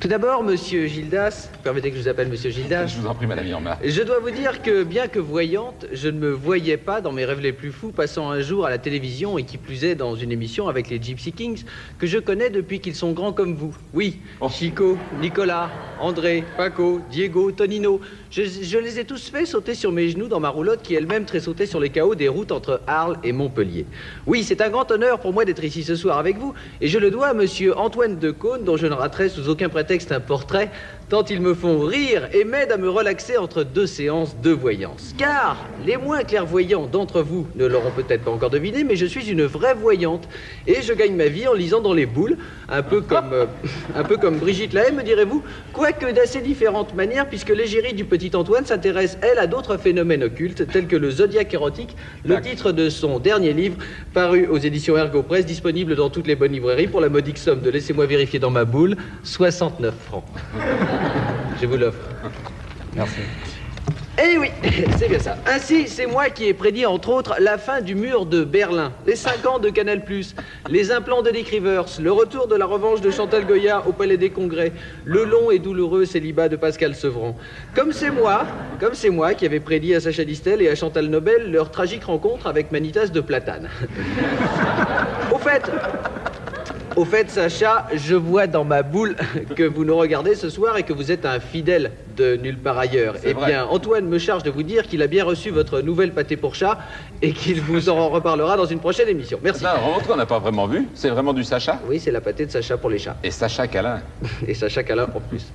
Tout d'abord, monsieur Gildas, permettez que je vous appelle monsieur Gildas. Je vous en prie, madame Irma. Je dois vous dire que, bien que voyante, je ne me voyais pas dans mes rêves les plus fous passant un jour à la télévision et qui plus est dans une émission avec les Gypsy Kings que je connais depuis qu'ils sont grands comme vous. Oui, Chico, Nicolas, André, Paco, Diego, Tonino. Je les ai tous fait sauter sur mes genoux dans ma roulotte qui elle-même tressautait sur les cahots des routes entre Arles et Montpellier. Oui, c'est un grand honneur pour moi d'être ici ce soir avec vous et je le dois à monsieur Antoine Decaune dont je ne raterai sous aucun prétexte un portrait tant ils me font rire et m'aident à me relaxer entre deux séances de voyance. Car les moins clairvoyants d'entre vous ne l'auront peut-être pas encore deviné, mais je suis une vraie voyante et je gagne ma vie en lisant dans les boules, un peu comme Brigitte Lahaye, me direz-vous, quoique d'assez différentes manières, puisque l'égérie du petit Antoine s'intéresse, elle, à d'autres phénomènes occultes, tels que le zodiaque érotique, le titre de son dernier livre, paru aux éditions Ergo Press, disponible dans toutes les bonnes librairies pour la modique somme de, laissez-moi vérifier dans ma boule, 69 francs. Je vous l'offre. Merci. Eh oui, c'est bien ça. Ainsi, c'est moi qui ai prédit, entre autres, la fin du mur de Berlin, les 5 ans de Canal+, les implants de Dick Rivers, le retour de la revanche de Chantal Goya au Palais des Congrès, le long et douloureux célibat de Pascal Sevran. Comme c'est moi qui avais prédit à Sacha Distel et à Chantal Nobel leur tragique rencontre avec Manitas de Platane. Au fait, Sacha, je vois dans ma boule que vous nous regardez ce soir et que vous êtes un fidèle de nulle part ailleurs. Eh bien, Antoine me charge de vous dire qu'il a bien reçu votre nouvelle pâté pour chat et qu'il vous en reparlera dans une prochaine émission. Merci. Non, on n'a pas vraiment vu. C'est vraiment du Sacha? Oui, c'est la pâté de Sacha pour les chats. Et Sacha Câlin. Et Sacha Câlin en plus.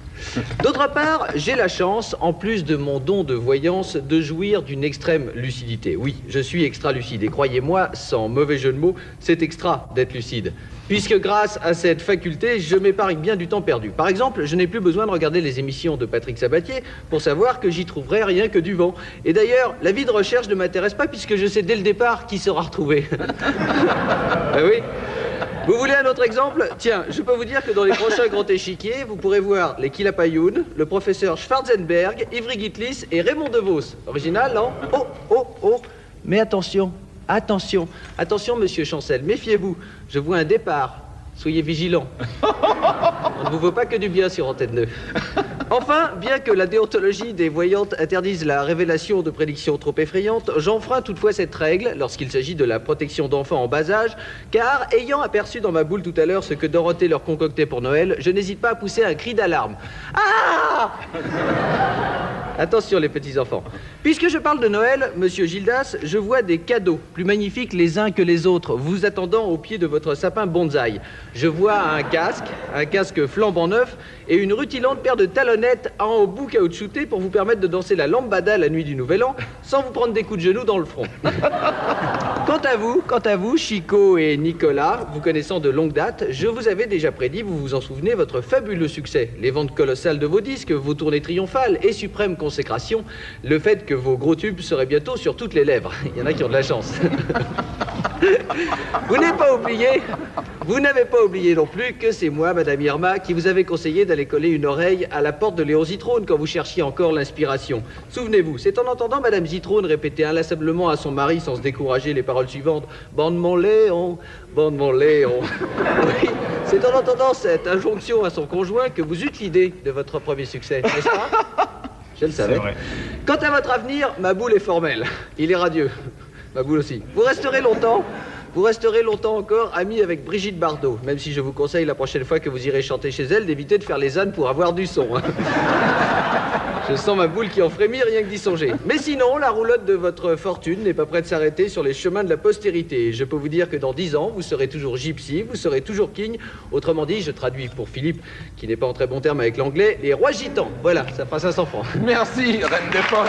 D'autre part, j'ai la chance, en plus de mon don de voyance, de jouir d'une extrême lucidité. Oui, je suis extra lucide et croyez-moi, sans mauvais jeu de mots, c'est extra d'être lucide. Puisque grâce à cette faculté, je m'épargne bien du temps perdu. Par exemple, je n'ai plus besoin de regarder les émissions de Patrick Sabatier pour savoir que j'y trouverai rien que du vent. Et d'ailleurs, la vie de recherche ne m'intéresse pas puisque je sais dès le départ qui sera retrouvé. Ben oui. Vous voulez un autre exemple? Tiens, je peux vous dire que dans les prochains grands échiquiers, vous pourrez voir les Kilapayoun, le professeur Schwarzenberg, Ivry Gitlis et Raymond DeVos. Original, non? Oh. Mais attention, monsieur Chancel, méfiez-vous. Je vois un départ. Soyez vigilants. On ne vous veut pas que du bien sur Antenne 2. Enfin, bien que la déontologie des voyantes interdise la révélation de prédictions trop effrayantes, j'enfreins toutefois cette règle lorsqu'il s'agit de la protection d'enfants en bas âge, car, ayant aperçu dans ma boule tout à l'heure ce que Dorothée leur concoctait pour Noël, je n'hésite pas à pousser un cri d'alarme. Ah! Attention les petits-enfants. Puisque je parle de Noël, monsieur Gildas, je vois des cadeaux plus magnifiques les uns que les autres, vous attendant au pied de votre sapin bonsaï. Je vois un casque flambant neuf et une rutilante paire de talonnettes en bout caoutchouté pour vous permettre de danser la lambada la nuit du Nouvel An sans vous prendre des coups de genoux dans le front. Quant à vous, Chico et Nicolas, vous connaissant de longue date, je vous avais déjà prédit, vous vous en souvenez, votre fabuleux succès, les ventes colossales de vos disques, vos tournées triomphales et suprême consécration, le fait que vos gros tubes seraient bientôt sur toutes les lèvres. Il y en a qui ont de la chance. Vous n'avez pas oublié non plus que c'est moi, Madame Irma, qui vous avait conseillé d'aller coller une oreille à la porte de Léon Zitrone quand vous cherchiez encore l'inspiration. Souvenez-vous, c'est en entendant Madame Zitrone répéter inlassablement à son mari sans se décourager les paroles suivantes « Bande mon Léon, bande mon Léon ». Oui, c'est en entendant cette injonction à son conjoint que vous eûtes l'idée de votre premier succès, n'est-ce pas? Je le savais. Quant à votre avenir, ma boule est formelle. Il est radieux. Ma boule aussi. Vous resterez longtemps encore amis avec Brigitte Bardot, même si je vous conseille la prochaine fois que vous irez chanter chez elle d'éviter de faire les ânes pour avoir du son. Hein. Je sens ma boule qui en frémit rien que d'y songer. Mais sinon, la roulotte de votre fortune n'est pas prête de s'arrêter sur les chemins de la postérité. Je peux vous dire que dans 10 ans, vous serez toujours gypsy, vous serez toujours king. Autrement dit, je traduis pour Philippe, qui n'est pas en très bon terme avec l'anglais, les rois gitans. Voilà, ça fera 500 francs. Merci, reine des pommes.